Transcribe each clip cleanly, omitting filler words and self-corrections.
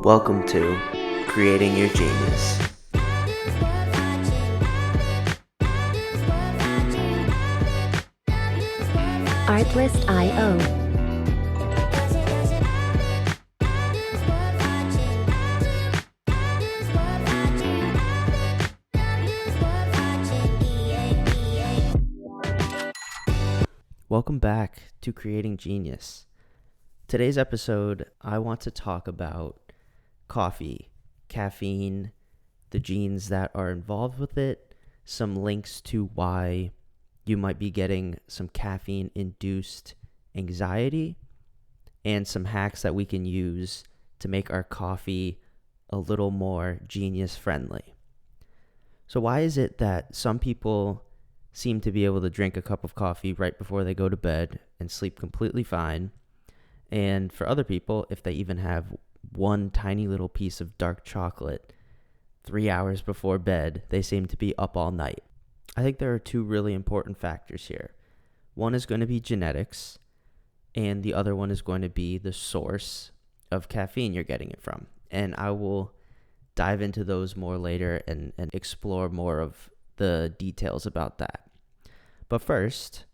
Welcome to Creating Your Genius. Artlist.io. Welcome back to Creating Genius. Today's episode, I want to talk about coffee, caffeine, the genes that are involved with it, some links to why you might be getting some caffeine-induced anxiety, and some hacks that we can use to make our coffee a little more genius-friendly. So why is it that some people seem to be able to drink a cup of coffee right before they go to bed and sleep completely fine? And for other people, if they even have one tiny little piece of dark chocolate 3 hours before bed, they seem to be up all night. I think there are two really important factors here. One is going to be genetics, and the other one is going to be the source of caffeine you're getting it from. And I will dive into those more later and explore more of the details about that. But first,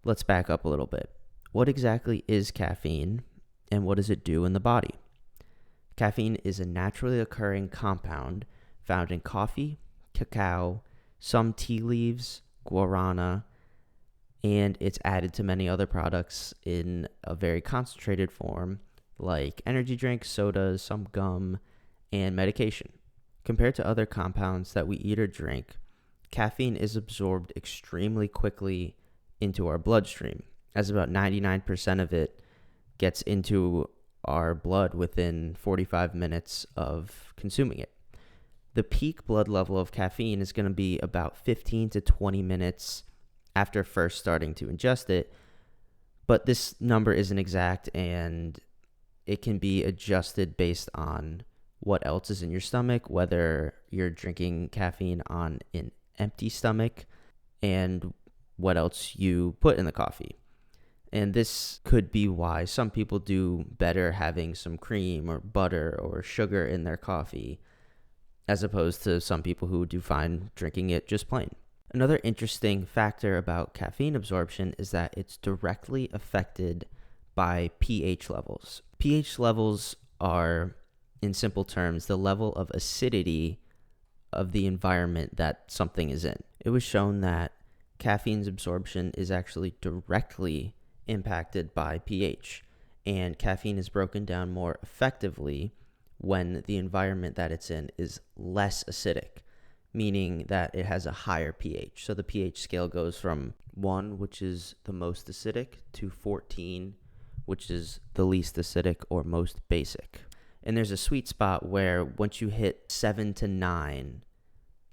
let's back up a little bit. What exactly is caffeine, and what does it do in the body? Caffeine is a naturally occurring compound found in coffee, cacao, some tea leaves, guarana, and it's added to many other products in a very concentrated form, like energy drinks, sodas, some gum, and medication. Compared to other compounds that we eat or drink, caffeine is absorbed extremely quickly into our bloodstream, as about 99% of it gets into our blood within 45 minutes of consuming it. The peak blood level of caffeine is going to be about 15 to 20 minutes after first starting to ingest it, but this number isn't exact and it can be adjusted based on what else is in your stomach, whether you're drinking caffeine on an empty stomach, and what else you put in the coffee. And this could be why some people do better having some cream or butter or sugar in their coffee, as opposed to some people who do fine drinking it just plain. Another interesting factor about caffeine absorption is that it's directly affected by pH levels. pH levels are, in simple terms, the level of acidity of the environment that something is in. It was shown that caffeine's absorption is actually directly impacted by pH, and caffeine is broken down more effectively when the environment that it's in is less acidic, meaning that it has a higher pH. So the pH scale goes from 1, which is the most acidic, to 14, which is the least acidic or most basic. And there's a sweet spot where once you hit 7 to 9,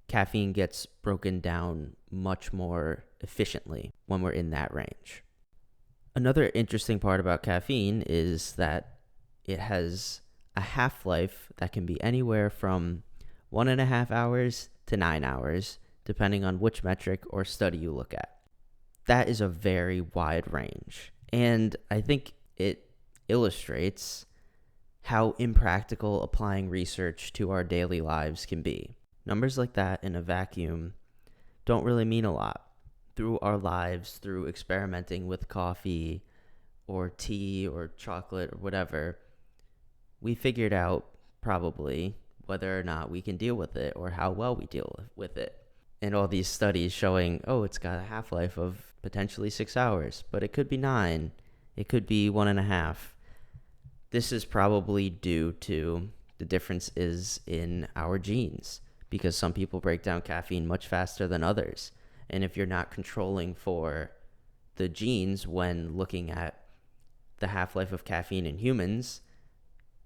caffeine gets broken down much more efficiently when we're in that range. Another interesting part about caffeine is that it has a half-life that can be anywhere from 1.5 hours to 9 hours, depending on which metric or study you look at. That is a very wide range, and I think it illustrates how impractical applying research to our daily lives can be. Numbers like that in a vacuum don't really mean a lot. Through our lives, through experimenting with coffee or tea or chocolate or whatever, we figured out probably whether or not we can deal with it or how well we deal with it. And all these studies showing, it's got a half-life of potentially 6 hours, but it could be 9, it could be 1.5. This is probably due to the differences in our genes, because some people break down caffeine much faster than others. And if you're not controlling for the genes when looking at the half-life of caffeine in humans,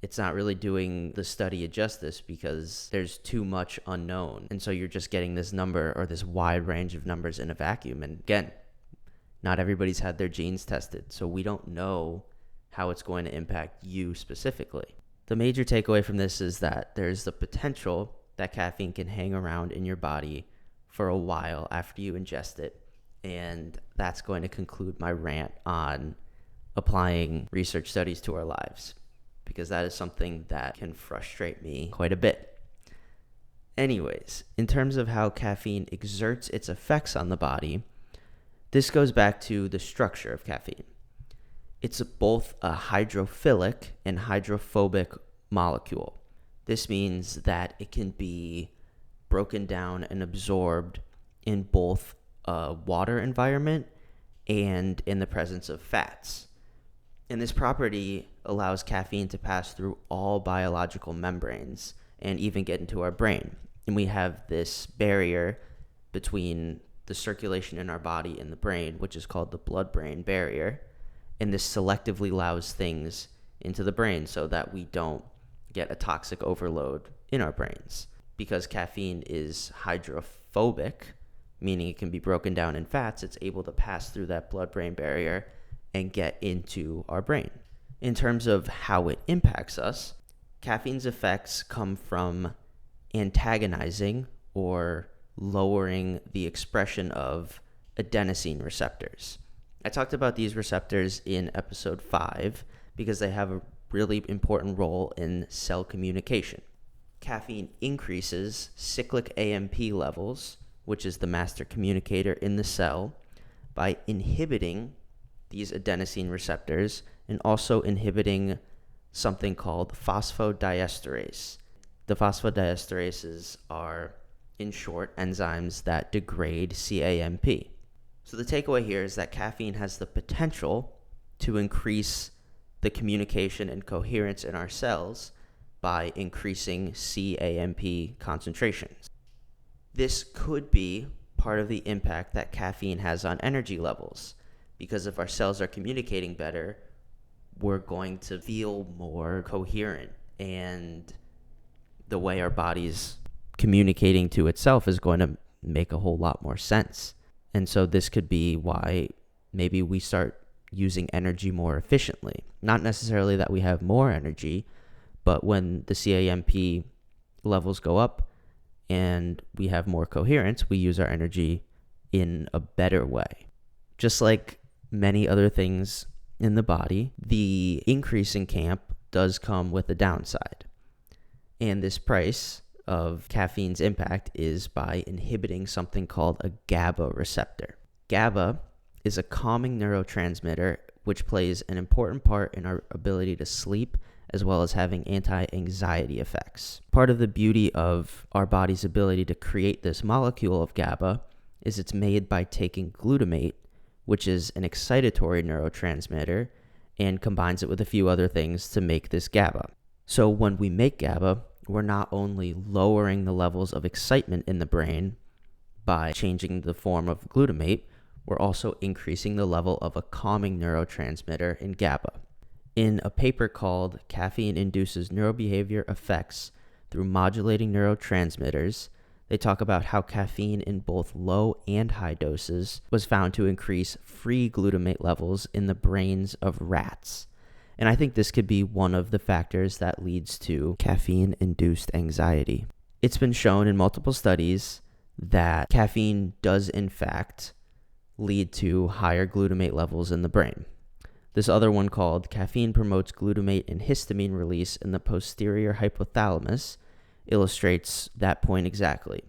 it's not really doing the study a justice because there's too much unknown. And so you're just getting this number or this wide range of numbers in a vacuum. And again, not everybody's had their genes tested, so we don't know how it's going to impact you specifically. The major takeaway from this is that there's the potential that caffeine can hang around in your body for a while after you ingest it. And that's going to conclude my rant on applying research studies to our lives. because that is something that can frustrate me quite a bit. Anyways, in terms of how caffeine exerts its effects on the body, this goes back to the structure of caffeine. It's both a hydrophilic and hydrophobic molecule. This means that it can be broken down and absorbed in both a water environment and in the presence of fats. And this property allows caffeine to pass through all biological membranes and even get into our brain. And we have this barrier between the circulation in our body and the brain, which is called the blood-brain barrier. And this selectively allows things into the brain so that we don't get a toxic overload in our brains. Because caffeine is hydrophobic, meaning it can be broken down in fats, it's able to pass through that blood-brain barrier and get into our brain. In terms of how it impacts us, caffeine's effects come from antagonizing or lowering the expression of adenosine receptors. I talked about these receptors in episode 5 because they have a really important role in cell communication. Caffeine increases cyclic AMP levels, which is the master communicator in the cell, by inhibiting these adenosine receptors and also inhibiting something called phosphodiesterase. The phosphodiesterases are, in short, enzymes that degrade CAMP. So the takeaway here is that caffeine has the potential to increase the communication and coherence in our cells by increasing CAMP concentrations. This could be part of the impact that caffeine has on energy levels, because if our cells are communicating better, we're going to feel more coherent, and the way our body's communicating to itself is going to make a whole lot more sense. And so this could be why maybe we start using energy more efficiently. Not necessarily that we have more energy, but when the CAMP levels go up and we have more coherence, we use our energy in a better way. Just like many other things in the body, the increase in CAMP does come with a downside. And this price of caffeine's impact is by inhibiting something called a GABA receptor. GABA is a calming neurotransmitter which plays an important part in our ability to sleep, as well as having anti-anxiety effects. Part of the beauty of our body's ability to create this molecule of GABA is it's made by taking glutamate, which is an excitatory neurotransmitter, and combines it with a few other things to make this GABA. So when we make GABA, we're not only lowering the levels of excitement in the brain by changing the form of glutamate, we're also increasing the level of a calming neurotransmitter in GABA. In a paper called Caffeine Induces Neurobehavior Effects Through Modulating Neurotransmitters, they talk about how caffeine in both low and high doses was found to increase free glutamate levels in the brains of rats. And I think this could be one of the factors that leads to caffeine-induced anxiety. It's been shown in multiple studies that caffeine does in fact lead to higher glutamate levels in the brain. This other one, called Caffeine Promotes Glutamate and Histamine Release in the Posterior Hypothalamus, illustrates that point exactly,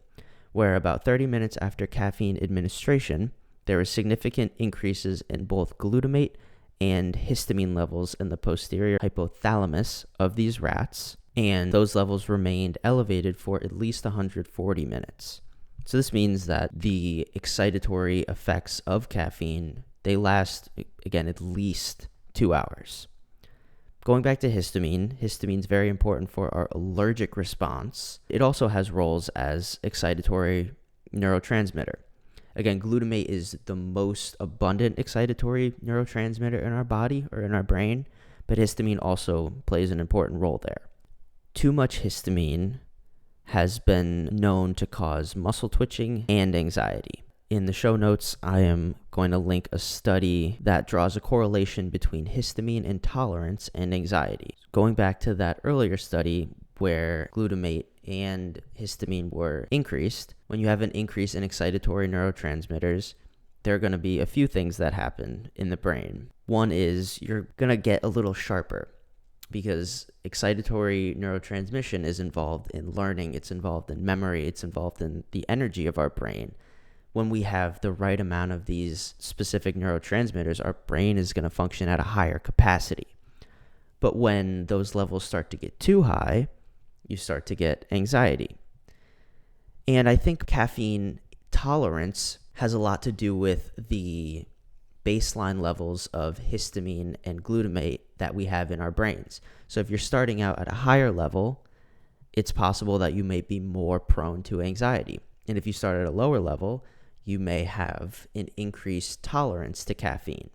where about 30 minutes after caffeine administration, there were significant increases in both glutamate and histamine levels in the posterior hypothalamus of these rats, and those levels remained elevated for at least 140 minutes. So this means that the excitatory effects of caffeine, they last, again, at least 2 hours. Going back to histamine, histamine is very important for our allergic response. It also has roles as excitatory neurotransmitter. Again, glutamate is the most abundant excitatory neurotransmitter in our body or in our brain, but histamine also plays an important role there. Too much histamine has been known to cause muscle twitching and anxiety. In the show notes, I am going to link a study that draws a correlation between histamine intolerance and anxiety. Going back to that earlier study where glutamate and histamine were increased, when you have an increase in excitatory neurotransmitters, there are going to be a few things that happen in the brain. One is you're going to get a little sharper. because excitatory neurotransmission is involved in learning, it's involved in memory, it's involved in the energy of our brain. When we have the right amount of these specific neurotransmitters, our brain is going to function at a higher capacity. But when those levels start to get too high, you start to get anxiety. And I think caffeine tolerance has a lot to do with the baseline levels of histamine and glutamate that we have in our brains. So if you're starting out at a higher level, it's possible that you may be more prone to anxiety. And if you start at a lower level, you may have an increased tolerance to caffeine.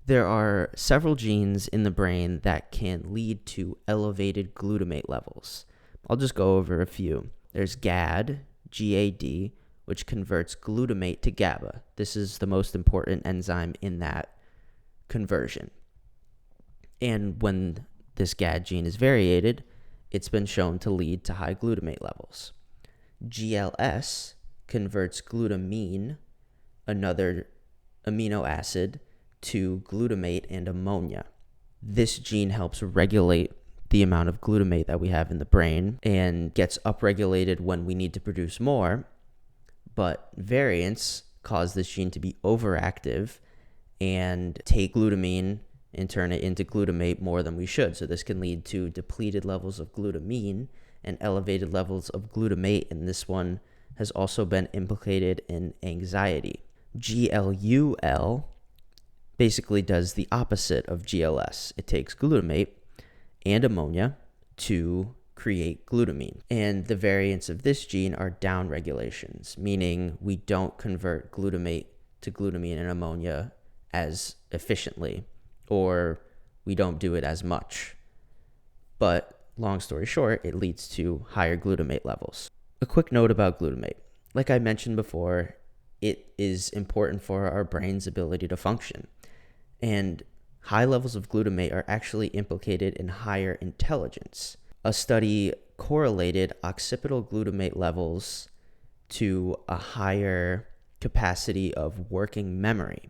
There are several genes in the brain that can lead to elevated glutamate levels. I'll just go over a few. There's GAD, GAD, which converts glutamate to GABA. This is the most important enzyme in that conversion. And when this GAD gene is variated, it's been shown to lead to high glutamate levels. GLS converts glutamine, another amino acid, to glutamate and ammonia. This gene helps regulate the amount of glutamate that we have in the brain and gets upregulated when we need to produce more. But variants cause this gene to be overactive and take glutamine and turn it into glutamate more than we should. So this can lead to depleted levels of glutamine and elevated levels of glutamate, and this one has also been implicated in anxiety. GLUL basically does the opposite of GLS. It takes glutamate and ammonia to create glutamine. And the variants of this gene are downregulations, meaning we don't convert glutamate to glutamine and ammonia as efficiently, or we don't do it as much. But long story short, it leads to higher glutamate levels. A quick note about glutamate. Like I mentioned before, it is important for our brain's ability to function. And high levels of glutamate are actually implicated in higher intelligence. A study correlated occipital glutamate levels to a higher capacity of working memory.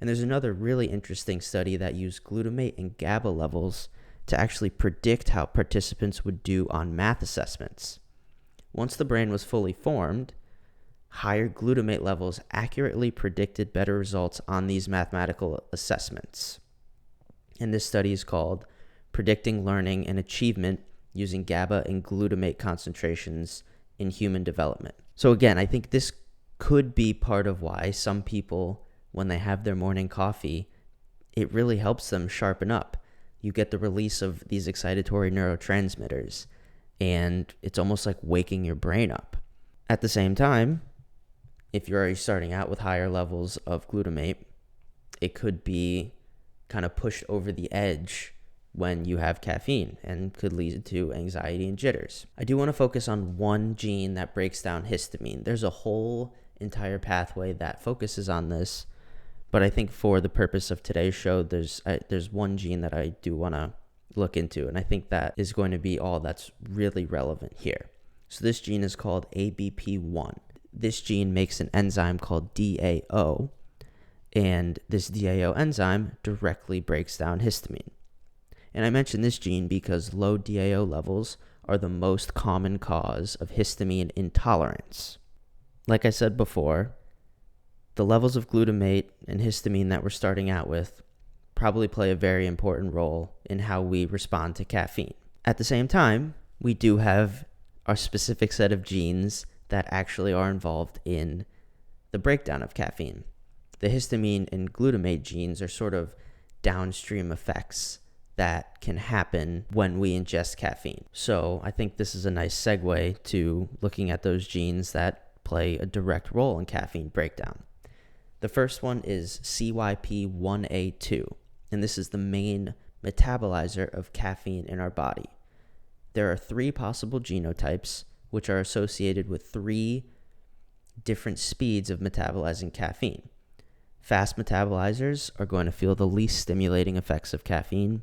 And there's another really interesting study that used glutamate and GABA levels to actually predict how participants would do on math assessments. Once the brain was fully formed, higher glutamate levels accurately predicted better results on these mathematical assessments. And this study is called Predicting Learning and Achievement Using GABA and Glutamate Concentrations in Human Development. So again, I think this could be part of why some people, when they have their morning coffee, it really helps them sharpen up. You get the release of these excitatory neurotransmitters, and it's almost like waking your brain up. At the same time, if you're already starting out with higher levels of glutamate, it could be kind of pushed over the edge when you have caffeine and could lead to anxiety and jitters. I do want to focus on one gene that breaks down histamine. There's a whole entire pathway that focuses on this, but I think for the purpose of today's show, there's one gene that I do want to look into, and I think that is going to be all that's really relevant here. So this gene is called ABP1. This gene makes an enzyme called DAO, and this DAO enzyme directly breaks down histamine. And I mention this gene because low DAO levels are the most common cause of histamine intolerance. Like I said before, the levels of glutamate and histamine that we're starting out with probably play a very important role in how we respond to caffeine. At the same time, we do have our specific set of genes that actually are involved in the breakdown of caffeine. The histamine and glutamate genes are sort of downstream effects that can happen when we ingest caffeine. So I think this is a nice segue to looking at those genes that play a direct role in caffeine breakdown. The first one is CYP1A2, and this is the main metabolizer of caffeine in our body. There are 3 possible genotypes, which are associated with 3 different speeds of metabolizing caffeine. Fast metabolizers are going to feel the least stimulating effects of caffeine.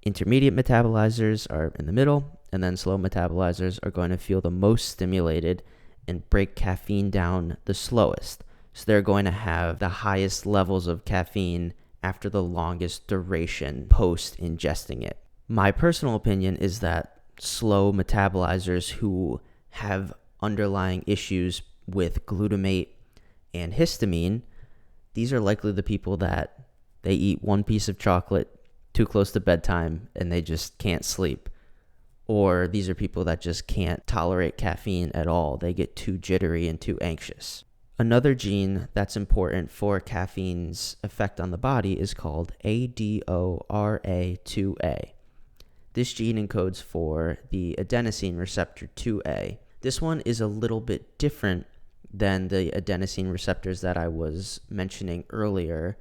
Intermediate metabolizers are in the middle, and then slow metabolizers are going to feel the most stimulated and break caffeine down the slowest. So they're going to have the highest levels of caffeine after the longest duration post ingesting it. My personal opinion is that slow metabolizers who have underlying issues with glutamate and histamine, these are likely the people that they eat one piece of chocolate too close to bedtime and they just can't sleep. Or these are people that just can't tolerate caffeine at all. They get too jittery and too anxious. Another gene that's important for caffeine's effect on the body is called ADORA2A. This gene encodes for the adenosine receptor 2A. This one is a little bit different than the adenosine receptors that I was mentioning earlier,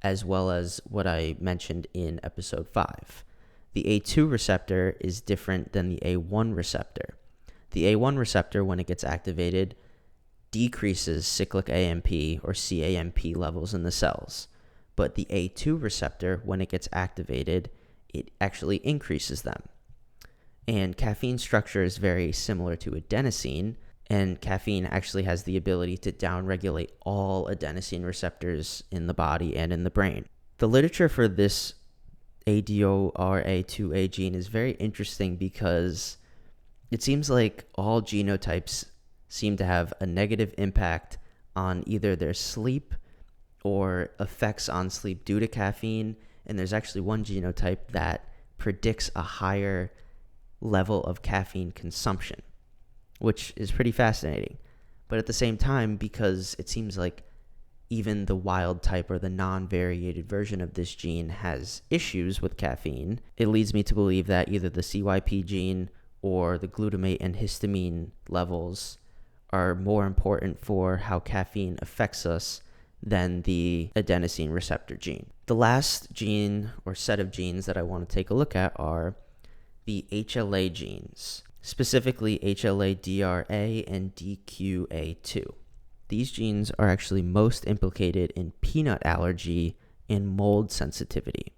as well as what I mentioned in episode 5. The A2 receptor is different than the A1 receptor. The A1 receptor, when it gets activated, decreases cyclic AMP or CAMP levels in the cells. But the A2 receptor, when it gets activated, it actually increases them. And caffeine structure is very similar to adenosine, and caffeine actually has the ability to downregulate all adenosine receptors in the body and in the brain. The literature for this ADORA2A gene is very interesting because it seems like all genotypes seem to have a negative impact on either their sleep or effects on sleep due to caffeine. And there's actually one genotype that predicts a higher level of caffeine consumption, which is pretty fascinating. But at the same time, because it seems like even the wild type or the non-variated version of this gene has issues with caffeine, it leads me to believe that either the CYP gene or the glutamate and histamine levels are more important for how caffeine affects us than the adenosine receptor gene. The last gene or set of genes that I want to take a look at are the HLA genes, specifically HLA-DRA and DQA2. These genes are actually most implicated in peanut allergy and mold sensitivity.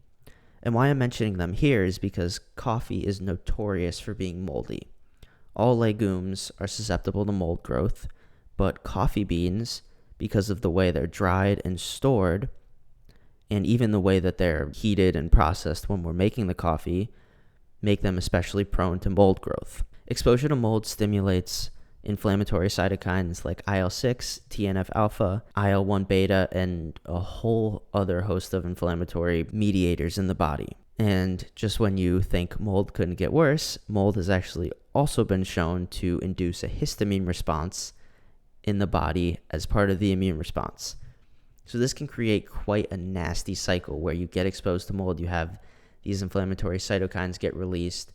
And why I'm mentioning them here is because coffee is notorious for being moldy. All legumes are susceptible to mold growth, but coffee beans, because of the way they're dried and stored, and even the way that they're heated and processed when we're making the coffee, make them especially prone to mold growth. Exposure to mold stimulates inflammatory cytokines like IL-6, TNF-alpha, IL-1 beta, and a whole other host of inflammatory mediators in the body. And just when you think mold couldn't get worse, mold has actually also been shown to induce a histamine response in the body as part of the immune response. So this can create quite a nasty cycle where you get exposed to mold, you have these inflammatory cytokines get released,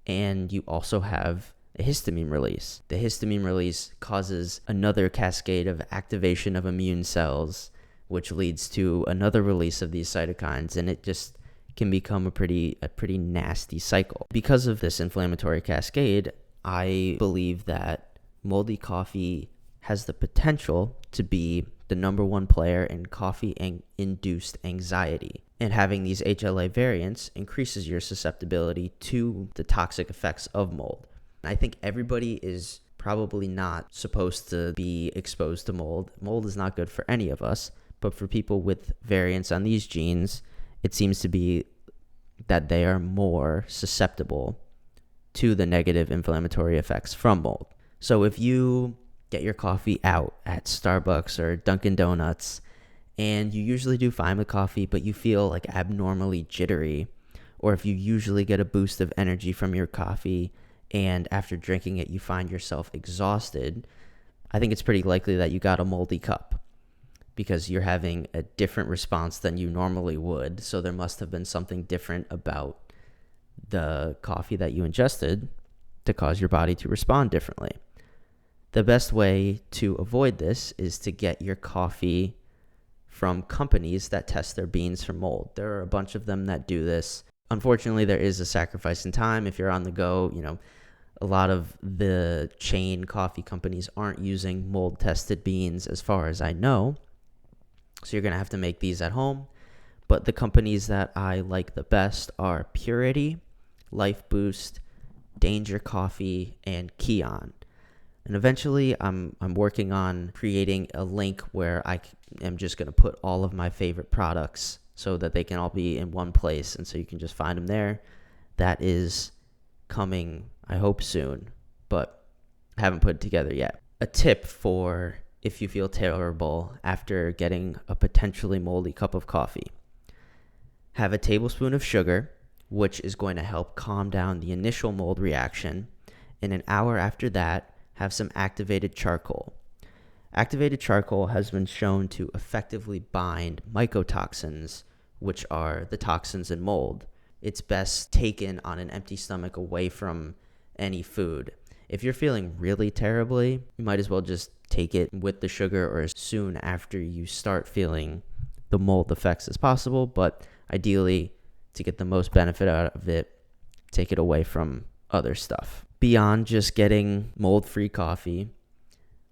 and you also have a histamine release. The histamine release causes another cascade of activation of immune cells, which leads to another release of these cytokines, and it just can become a pretty nasty cycle. Because of this inflammatory cascade, I believe that moldy coffee has the potential to be the number one player in coffee-induced anxiety. And having these HLA variants increases your susceptibility to the toxic effects of mold. I think everybody is probably not supposed to be exposed to mold. Mold is not good for any of us, but for people with variants on these genes, it seems to be that they are more susceptible to the negative inflammatory effects from mold. So if you get your coffee out at Starbucks or Dunkin' Donuts, and you usually do fine with coffee, but you feel like abnormally jittery, or if you usually get a boost of energy from your coffee, and after drinking it, you find yourself exhausted, I think it's pretty likely that you got a moldy cup because you're having a different response than you normally would. So there must have been something different about the coffee that you ingested to cause your body to respond differently. The best way to avoid this is to get your coffee from companies that test their beans for mold. There are a bunch of them that do this. Unfortunately, there is a sacrifice in time. If you're on the go, a lot of the chain coffee companies aren't using mold-tested beans as far as I know. So you're going to have to make these at home. But the companies that I like the best are Purity, Life Boost, Danger Coffee, and Kion. And eventually, I'm working on creating a link where I am just going to put all of my favorite products so that they can all be in one place, and so you can just find them there. That is coming, I hope, soon, but I haven't put it together yet. A tip for if you feel terrible after getting a potentially moldy cup of coffee: have a tablespoon of sugar, which is going to help calm down the initial mold reaction. And an hour after that, have some activated charcoal. Activated charcoal has been shown to effectively bind mycotoxins, which are the toxins in mold. It's best taken on an empty stomach away from any food. If you're feeling really terribly, you might as well just take it with the sugar or as soon after you start feeling the mold effects as possible. But ideally, to get the most benefit out of it, take it away from other stuff. Beyond just getting mold-free coffee,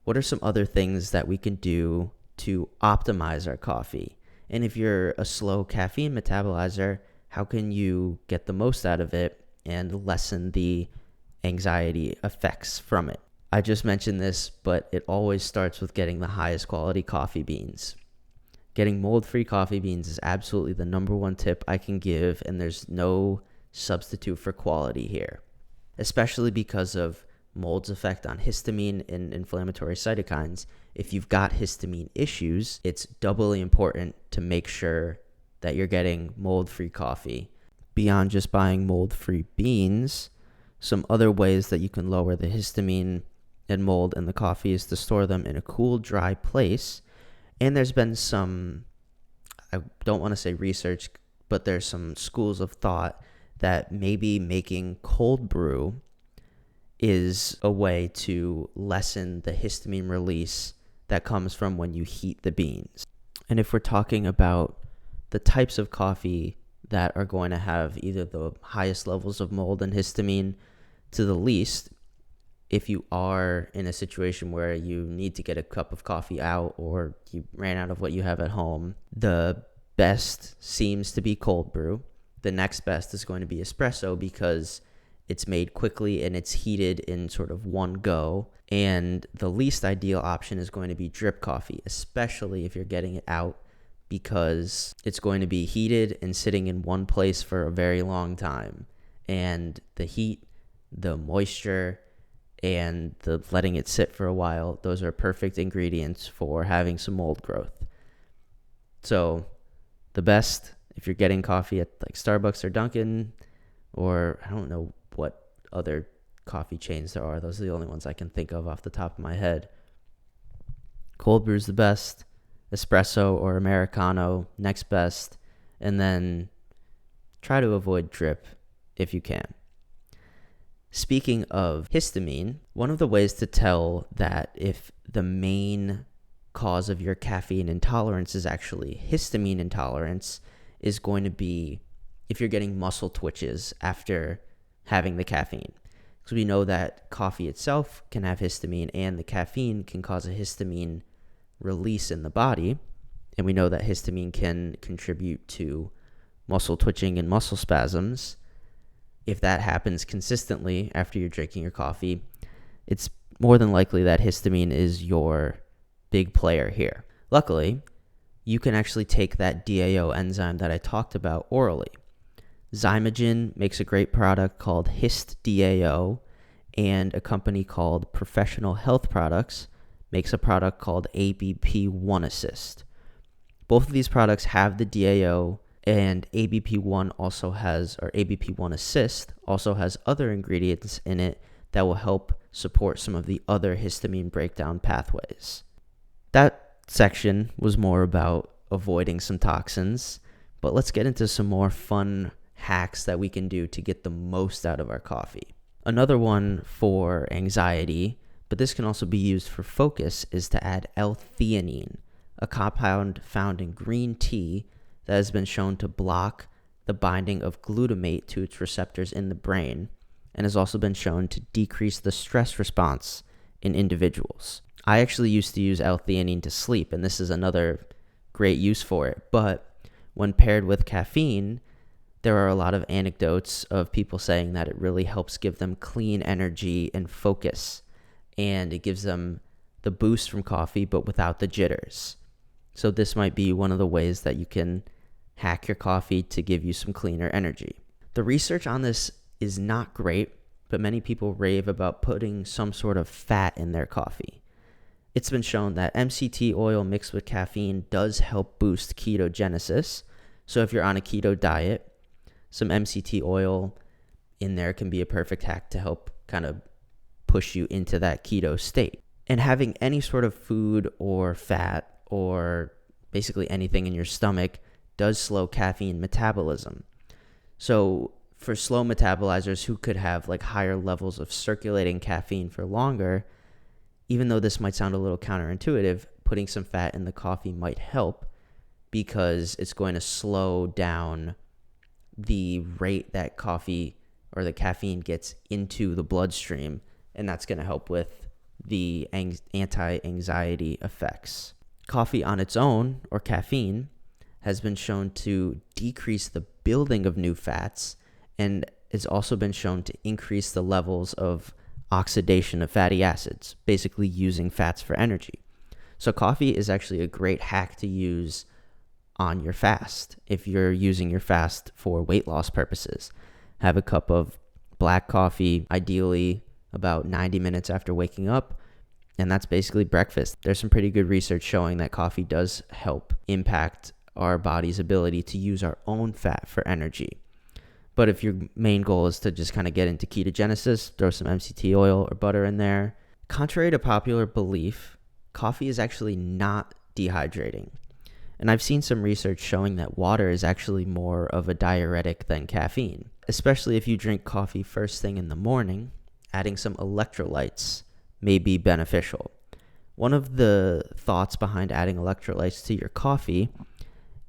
what are some other things that we can do to optimize our coffee? And if you're a slow caffeine metabolizer, how can you get the most out of it and lessen the anxiety effects from it? I just mentioned this, but it always starts with getting the highest quality coffee beans. Getting mold-free coffee beans is absolutely the number one tip I can give, and there's no substitute for quality here, especially because of mold's effect on histamine and inflammatory cytokines. If you've got histamine issues, it's doubly important to make sure that you're getting mold-free coffee. Beyond just buying mold-free beans, some other ways that you can lower the histamine and mold in the coffee is to store them in a cool, dry place. And there's been some, I don't want to say research, but there's some schools of thought that maybe making cold brew is a way to lessen the histamine release that comes from when you heat the beans. And if we're talking about the types of coffee that are going to have either the highest levels of mold and histamine to the least, if you are in a situation where you need to get a cup of coffee out or you ran out of what you have at home, the best seems to be cold brew. The next best is going to be espresso because it's made quickly and it's heated in sort of one go. And the least ideal option is going to be drip coffee, especially if you're getting it out, because it's going to be heated and sitting in one place for a very long time. And the heat, the moisture, and the letting it sit for a while, those are perfect ingredients for having some mold growth. So the best, if you're getting coffee at like Starbucks or Dunkin', or I don't know what other coffee chains there are, those are the only ones I can think of off the top of my head. Cold brew's the best, espresso or Americano next best, and then try to avoid drip if you can. Speaking of histamine, one of the ways to tell that if the main cause of your caffeine intolerance is actually histamine intolerance is going to be if you're getting muscle twitches after having the caffeine. Because we know that coffee itself can have histamine and the caffeine can cause a histamine release in the body. And we know that histamine can contribute to muscle twitching and muscle spasms. If that happens consistently after you're drinking your coffee, it's more than likely that histamine is your big player here. Luckily, you can actually take that DAO enzyme that I talked about orally. Zymogen makes a great product called HistDAO, and a company called Professional Health Products makes a product called ABP1 Assist. Both of these products have the DAO, and ABP1 also has, or ABP1 Assist also has other ingredients in it that will help support some of the other histamine breakdown pathways. That section was more about avoiding some toxins, but let's get into some more fun hacks that we can do to get the most out of our coffee. Another one for anxiety, but this can also be used for focus, is to add L-Theanine, a compound found in green tea that has been shown to block the binding of glutamate to its receptors in the brain, and has also been shown to decrease the stress response in individuals. I actually used to use L-Theanine to sleep, and this is another great use for it. But when paired with caffeine, there are a lot of anecdotes of people saying that it really helps give them clean energy and focus, and it gives them the boost from coffee, but without the jitters. So this might be one of the ways that you can hack your coffee to give you some cleaner energy. The research on this is not great, but many people rave about putting some sort of fat in their coffee. It's been shown that MCT oil mixed with caffeine does help boost ketogenesis. So if you're on a keto diet, some MCT oil in there can be a perfect hack to help kind of push you into that keto state. And having any sort of food or fat or basically anything in your stomach does slow caffeine metabolism. So for slow metabolizers who could have like higher levels of circulating caffeine for longer, even though this might sound a little counterintuitive, putting some fat in the coffee might help because it's going to slow down the rate that coffee or the caffeine gets into the bloodstream, and that's going to help with the anti-anxiety effects. Coffee on its own, or caffeine, has been shown to decrease the building of new fats, and it's also been shown to increase the levels of oxidation of fatty acids, basically using fats for energy. So coffee is actually a great hack to use on your fast. If you're using your fast for weight loss purposes, have a cup of black coffee, ideally about 90 minutes after waking up, and that's basically breakfast. There's some pretty good research showing that coffee does help impact our body's ability to use our own fat for energy. But if your main goal is to just kind of get into ketogenesis, throw some MCT oil or butter in there. Contrary to popular belief, coffee is actually not dehydrating. And I've seen some research showing that water is actually more of a diuretic than caffeine. Especially if you drink coffee first thing in the morning, adding some electrolytes may be beneficial. One of the thoughts behind adding electrolytes to your coffee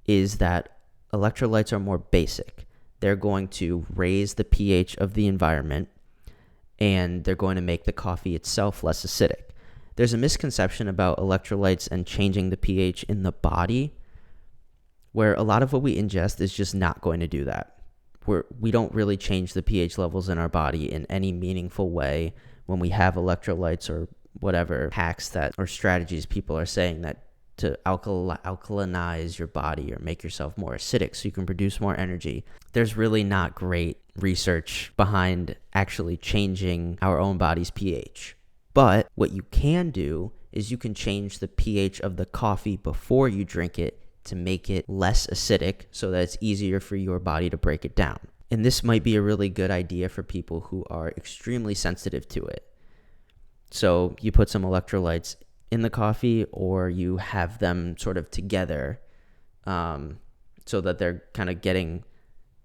is that electrolytes are more basic. They're going to raise the pH of the environment, and they're going to make the coffee itself less acidic. There's a misconception about electrolytes and changing the pH in the body, where a lot of what we ingest is just not going to do that. We don't really change the pH levels in our body in any meaningful way when we have electrolytes or whatever hacks that or strategies people are saying that to alkalinize your body or make yourself more acidic so you can produce more energy. There's really not great research behind actually changing our own body's pH. But what you can do is you can change the pH of the coffee before you drink it to make it less acidic so that it's easier for your body to break it down. And this might be a really good idea for people who are extremely sensitive to it. So you put some electrolytes in the coffee, or you have them sort of together so that they're kind of getting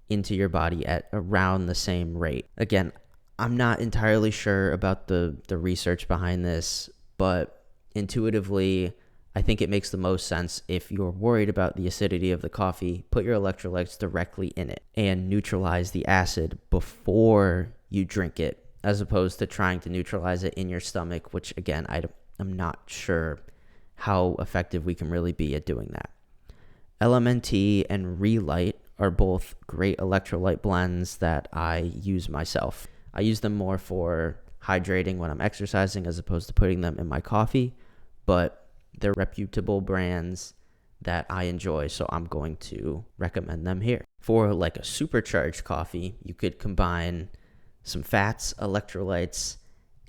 into your body at around the same rate. Again, I'm not entirely sure about the research behind this, but intuitively, I think it makes the most sense if you're worried about the acidity of the coffee, put your electrolytes directly in it and neutralize the acid before you drink it, as opposed to trying to neutralize it in your stomach, which again, I'm not sure how effective we can really be at doing that. LMNT and Relight are both great electrolyte blends that I use myself. I use them more for hydrating when I'm exercising as opposed to putting them in my coffee, but they're reputable brands that I enjoy, so I'm going to recommend them here. For like a supercharged coffee, you could combine some fats, electrolytes,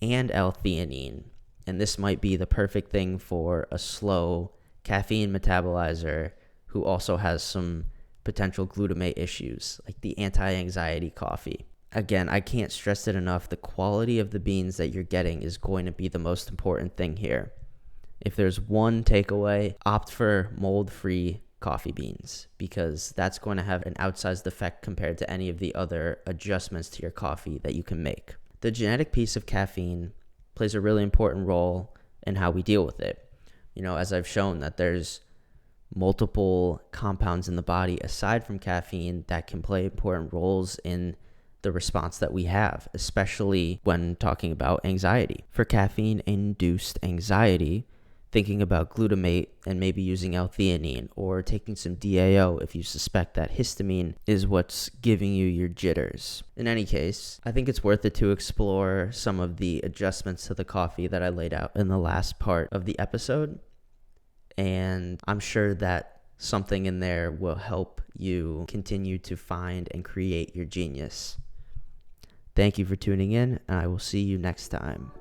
and L-Theanine. And this might be the perfect thing for a slow caffeine metabolizer who also has some potential glutamate issues, like the anti-anxiety coffee. Again, I can't stress it enough. The quality of the beans that you're getting is going to be the most important thing here. If there's one takeaway, opt for mold-free coffee beans, because that's going to have an outsized effect compared to any of the other adjustments to your coffee that you can make. The genetic piece of caffeine plays a really important role in how we deal with it. As I've shown that there's multiple compounds in the body aside from caffeine that can play important roles in the response that we have, especially when talking about anxiety. For caffeine-induced anxiety, thinking about glutamate and maybe using L-Theanine or taking some DAO if you suspect that histamine is what's giving you your jitters. In any case, I think it's worth it to explore some of the adjustments to the coffee that I laid out in the last part of the episode. And I'm sure that something in there will help you continue to find and create your genius. Thank you for tuning in, and I will see you next time.